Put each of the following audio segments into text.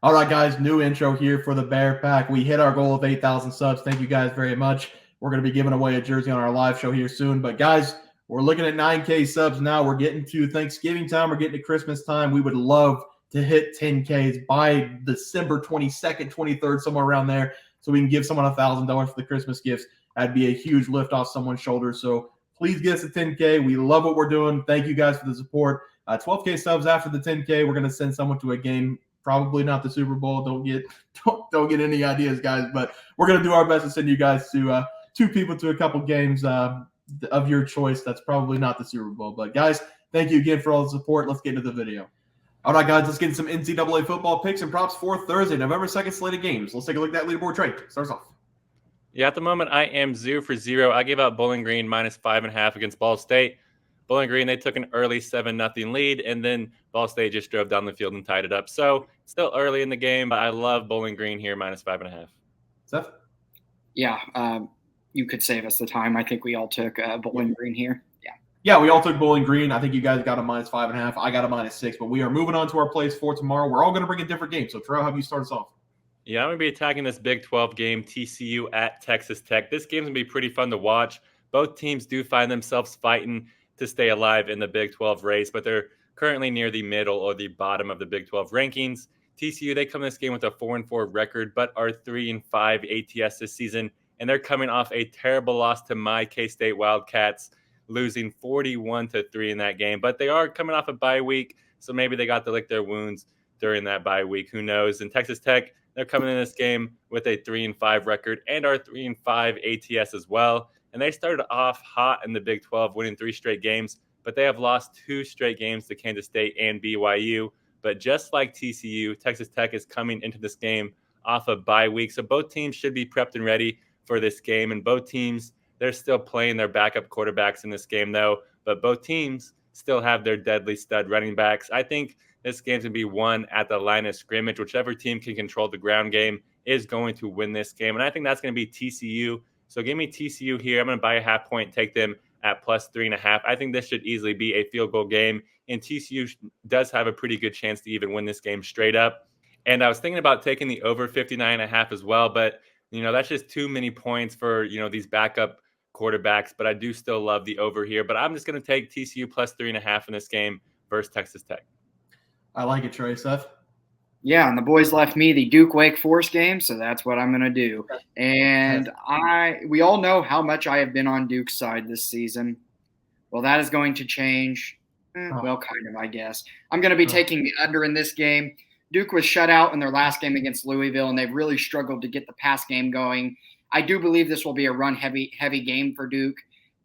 All right, guys, new intro here for the Bear Pack. We hit our goal of 8,000 subs. Thank you guys very much. We're going to be giving away a jersey on our live show here soon. But, guys, we're looking at 9K subs now. We're getting to Thanksgiving time. We're getting to Christmas time. We would love to hit 10Ks by December 22nd, 23rd, somewhere around there, so we can give someone $1,000 for the Christmas gifts. That'd be a huge lift off someone's shoulders. So please get us a 10K. We love what we're doing. Thank you guys for the support. 12K subs after the 10K. We're going to send someone to a game. Probably not the Super Bowl. Don't get any ideas, guys. But we're gonna do our best to send you guys to two people to a couple games of your choice. That's probably not the Super Bowl. But guys, thank you again for all the support. Let's get into the video. All right, guys, let's get into some NCAA football picks and props for Thursday, November 2nd slate of games. Let's take a look at that leaderboard. Trey, starts off. Yeah, at the moment I am 0 for 0. I gave out Bowling Green -5.5 against Ball State. Bowling Green, they took an early 7-0 lead, and then Ball State just drove down the field and tied it up. So still early in the game, but I love Bowling Green here -5.5. Seth? Yeah, you could save us the time. I think we all took Bowling Green here. Yeah, we all took Bowling Green. I think you guys got a -5.5. I got a -6, but we are moving on to our plays for tomorrow. We're all going to bring a different game. So, Trey, how have you start us off? Yeah, I'm going to be attacking this Big 12 game, TCU at Texas Tech. This game's going to be pretty fun to watch. Both teams do find themselves fighting to stay alive in the Big 12 race, but they're currently near the middle or the bottom of the Big 12 rankings. TCU, they come in this game with a 4-4 record, but are 3-5 ATS this season, and they're coming off a terrible loss to my K-State Wildcats, losing 41-3 in that game. But they are coming off a bye week, so maybe they got to lick their wounds during that bye week. Who knows? And Texas Tech, they're coming in this game with a 3-5 record and are 3-5 ATS as well. And they started off hot in the Big 12, winning 3 straight games, but they have lost 2 straight games to Kansas State and BYU. But just like TCU, Texas Tech is coming into this game off a bye week. So both teams should be prepped and ready for this game. And both teams, they're still playing their backup quarterbacks in this game, though. But both teams still have their deadly stud running backs. I think this game's going to be won at the line of scrimmage. Whichever team can control the ground game is going to win this game. And I think that's going to be TCU. So give me TCU here. I'm going to buy a half point, take them at +3.5. I think this should easily be a field goal game, and TCU does have a pretty good chance to even win this game straight up. And I was thinking about taking the over 59.5 as well, but that's just too many points for these backup quarterbacks. But I do still love the over here. But I'm just going to take TCU +3.5 in this game versus Texas Tech. I like it, Trey. Seth? Yeah, and the boys left me the Duke-Wake Forest game, so that's what I'm going to do. And we all know how much I have been on Duke's side this season. Well, that is going to change. Well, kind of, I guess. I'm going to be taking the under in this game. Duke was shut out in their last game against Louisville, and they've really struggled to get the pass game going. I do believe this will be a run-heavy game for Duke.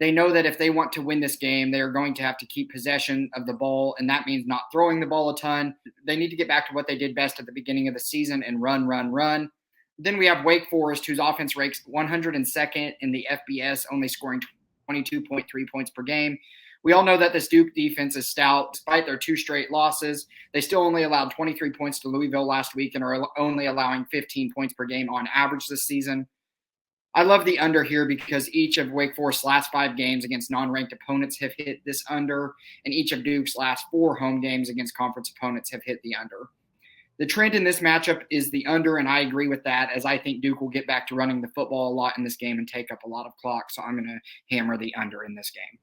They know that if they want to win this game, they are going to have to keep possession of the ball, and that means not throwing the ball a ton. They need to get back to what they did best at the beginning of the season and run. Then we have Wake Forest, whose offense ranks 102nd in the FBS, only scoring 22.3 points per game. We all know that this Duke defense is stout. Despite their 2 straight losses, they still only allowed 23 points to Louisville last week and are only allowing 15 points per game on average this season. I love the under here because each of Wake Forest's last 5 games against non-ranked opponents have hit this under, and each of Duke's last 4 home games against conference opponents have hit the under. The trend in this matchup is the under, and I agree with that, as I think Duke will get back to running the football a lot in this game and take up a lot of clock, so I'm going to hammer the under in this game.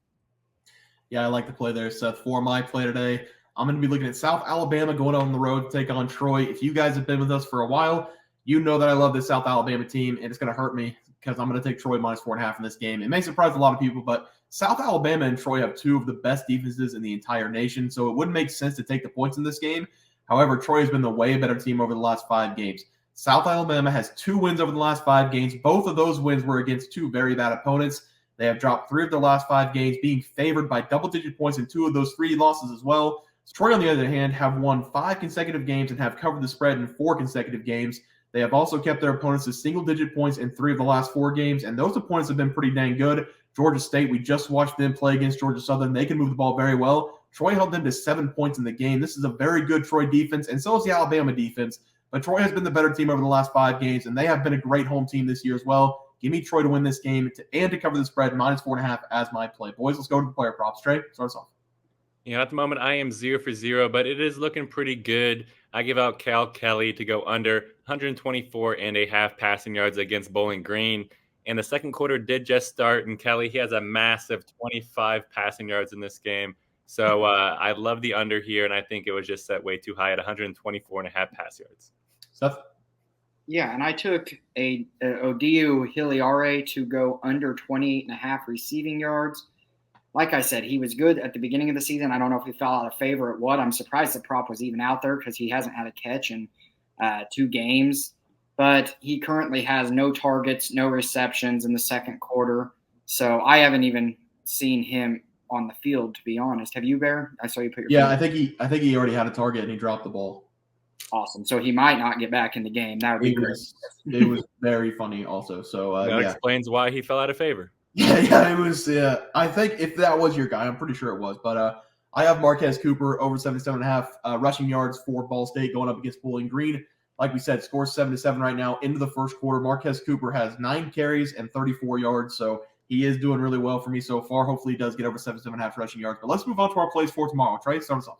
Yeah, I like the play there, Seth. For my play today, I'm going to be looking at South Alabama going on the road to take on Troy. If you guys have been with us for a while, you know that I love this South Alabama team, and it's going to hurt me because I'm going to take Troy -4.5 in this game. It may surprise a lot of people, but South Alabama and Troy have 2 of the best defenses in the entire nation, so it wouldn't make sense to take the points in this game. However, Troy has been the way better team over the last 5 games. South Alabama has 2 wins over the last 5 games. Both of those wins were against 2 very bad opponents. They have dropped 3 of their last 5 games, being favored by double-digit points in 2 of those 3 losses as well. So Troy, on the other hand, have won 5 consecutive games and have covered the spread in 4 consecutive games. They have also kept their opponents to single-digit points in 3 of the last 4 games, and those opponents have been pretty dang good. Georgia State, we just watched them play against Georgia Southern. They can move the ball very well. Troy held them to 7 points in the game. This is a very good Troy defense, and so is the Alabama defense. But Troy has been the better team over the last 5 games, and they have been a great home team this year as well. Give me Troy to win this game and to cover the spread, -4.5 as my play. Boys, let's go to the player props. Trey, start us off. At the moment, I am 0 for 0, but it is looking pretty good. I give out Cal Kelly to go under 124.5 passing yards against Bowling Green. And the second quarter did just start, and Kelly, he has a massive 25 passing yards in this game. So I love the under here, and I think it was just set way too high at 124.5 pass yards. Seth? Yeah, and I took a Odiu Hiliare to go under 28.5 receiving yards. Like I said, he was good at the beginning of the season. I don't know if he fell out of favor at what. I'm surprised the prop was even out there because he hasn't had a catch in 2 games. But he currently has no targets, no receptions in the second quarter. So I haven't even seen him on the field, to be honest. Have you, Bear? I saw you put your Yeah, I think he already had a target and he dropped the ball. Awesome. So he might not get back in the game. That would be great. It was very funny also. So that explains why he fell out of favor. Yeah, it was. I think if that was your guy, I'm pretty sure it was. But I have Marquez Cooper over 77.5 rushing yards for Ball State going up against Bowling Green. Like we said, scores 7-7 right now into the first quarter. Marquez Cooper has 9 carries and 34 yards, so he is doing really well for me so far. Hopefully, he does get over 77.5 rushing yards. But let's move on to our plays for tomorrow. Trey, start us off.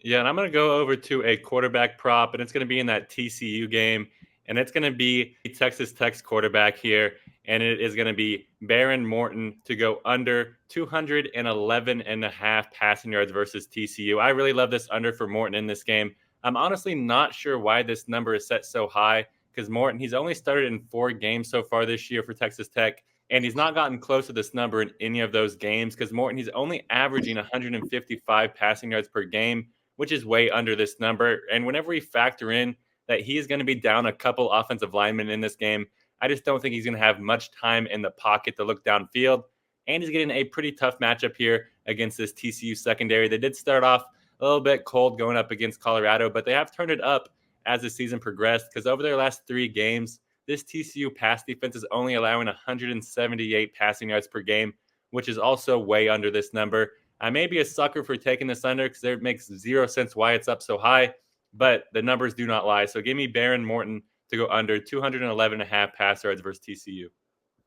Yeah, and I'm going to go over to a quarterback prop, and it's going to be in that TCU game, and it's going to be Texas Tech's quarterback here, and it is going to be Behren Morton to go under 211.5 passing yards versus TCU. I really love this under for Morton in this game. I'm honestly not sure why this number is set so high because Morton, he's only started in 4 games so far this year for Texas Tech, and he's not gotten close to this number in any of those games because Morton, he's only averaging 155 passing yards per game, which is way under this number. And whenever we factor in that he is going to be down a couple offensive linemen in this game, I just don't think he's going to have much time in the pocket to look downfield. And he's getting a pretty tough matchup here against this TCU secondary. They did start off a little bit cold going up against Colorado, but they have turned it up as the season progressed because over their last 3 games, this TCU pass defense is only allowing 178 passing yards per game, which is also way under this number. I may be a sucker for taking this under because it makes 0 sense why it's up so high, but the numbers do not lie. So give me Behren Morton to go under 211.5 pass yards versus TCU.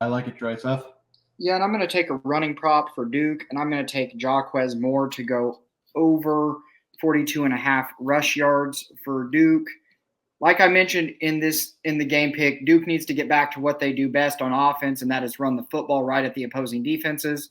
I like it, Trey. Seth? Yeah, and I'm going to take a running prop for Duke, and I'm going to take Jaquez Moore to go over 42.5 rush yards for Duke. Like I mentioned in the game pick, Duke needs to get back to what they do best on offense, and that is run the football right at the opposing defenses.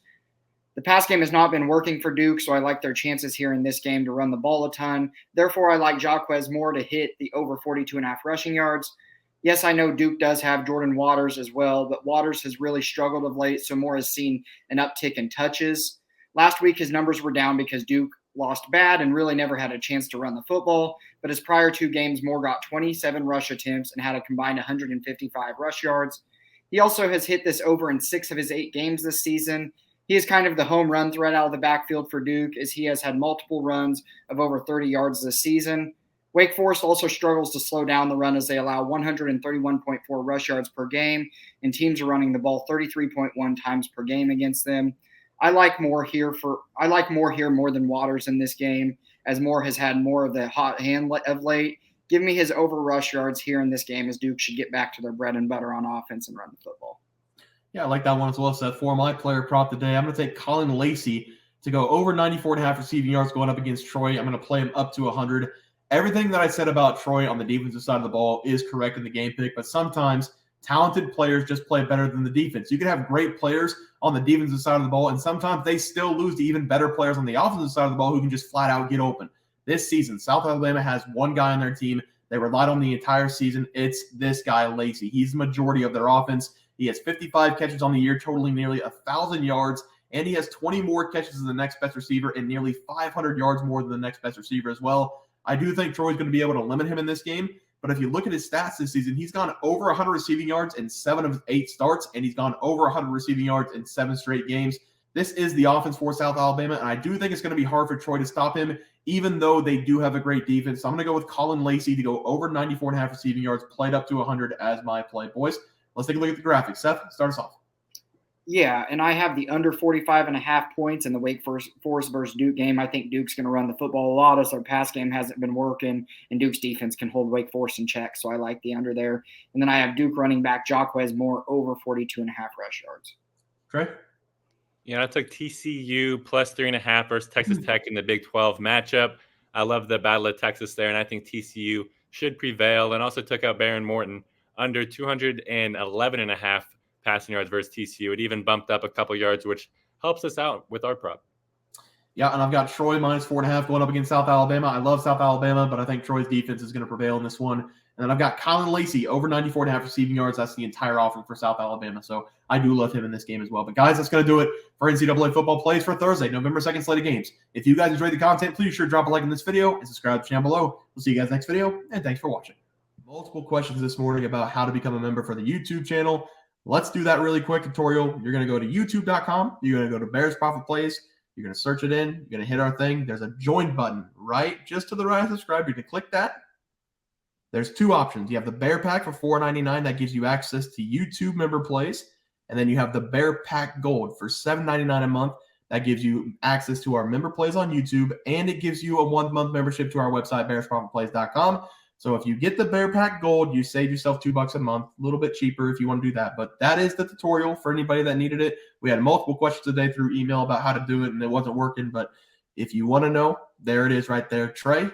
The pass game has not been working for Duke, so I like their chances here in this game to run the ball a ton. Therefore, I like Jaquez Moore to hit the over 42.5 rushing yards. Yes, I know Duke does have Jordan Waters as well, but Waters has really struggled of late, so Moore has seen an uptick in touches. Last week, his numbers were down because Duke lost bad and really never had a chance to run the football, but his prior 2 games, Moore got 27 rush attempts and had a combined 155 rush yards. He also has hit this over in 6 of his 8 games this season. He is kind of the home run threat out of the backfield for Duke, as he has had multiple runs of over 30 yards this season. Wake Forest also struggles to slow down the run as they allow 131.4 rush yards per game, and teams are running the ball 33.1 times per game against them. I like Moore here more than Waters in this game, as Moore has had more of the hot hand of late. Give me his over rush yards here in this game, as Duke should get back to their bread and butter on offense and run the football. Yeah, I like that one as well, Seth. For my player prop today, I'm going to take Caullin Lacy to go over 94.5 receiving yards going up against Troy. I'm going to play him up to 100. Everything that I said about Troy on the defensive side of the ball is correct in the game pick, but sometimes talented players just play better than the defense. You can have great players on the defensive side of the ball, and sometimes they still lose to even better players on the offensive side of the ball who can just flat out get open. This season, South Alabama has one guy on their team they relied on the entire season. It's this guy, Lacy. He's the majority of their offense. He has 55 catches on the year, totaling nearly 1,000 yards, and he has 20 more catches than the next best receiver and nearly 500 yards more than the next best receiver as well. I do think Troy's going to be able to limit him in this game, but if you look at his stats this season, he's gone over 100 receiving yards in 7 of his 8 starts, and he's gone over 100 receiving yards in 7 straight games. This is the offense for South Alabama, and I do think it's going to be hard for Troy to stop him, even though they do have a great defense. So I'm going to go with Caullin Lacy to go over 94.5 receiving yards, played up to 100 as my play. Boys, let's take a look at the graphics. Seth, start us off. Yeah, and I have the under 45.5 points in the Wake Forest versus Duke game. I think Duke's going to run the football a lot as their pass game hasn't been working, and Duke's defense can hold Wake Forest in check, so I like the under there. And then I have Duke running back Jaquez Moore over 42.5 rush yards. Trey? Yeah, I took TCU plus 3.5 versus Texas Tech in the Big 12 matchup. I love the Battle of Texas there, and I think TCU should prevail. And also took out Behren Morton under 211.5 passing yards versus TCU. It even bumped up a couple yards, which helps us out with our prop. Yeah, and I've got Troy -4.5 going up against South Alabama. I love South Alabama, but I think Troy's defense is going to prevail in this one. And then I've got Caullin Lacy over 94.5 receiving yards. That's the entire offering for South Alabama. So I do love him in this game as well. But guys, that's going to do it for NCAA football plays for Thursday, November 2nd slate of games. If you guys enjoyed the content, please sure drop a like on this video and subscribe to the channel below. We'll see you guys next video, and thanks for watching. Multiple questions this morning about how to become a member for the YouTube channel. Let's do that really quick tutorial. You're going to go to youtube.com. You're going to go to Bears Profit Plays. You're going to search it in. You're going to hit our thing. There's a join button right just to the right of subscribe. You're going to click that. There's two options. You have the Bear Pack for $4.99. That gives you access to YouTube member plays. And then you have the Bear Pack Gold for $7.99 a month. That gives you access to our member plays on YouTube. And it gives you a 1-month membership to our website, bearsprofitplays.com. So if you get the Bear Pack Gold, you save yourself $2 a month, a little bit cheaper if you want to do that. But that is the tutorial for anybody that needed it. We had multiple questions today through email about how to do it, and it wasn't working. But if you want to know, there it is right there. Trey,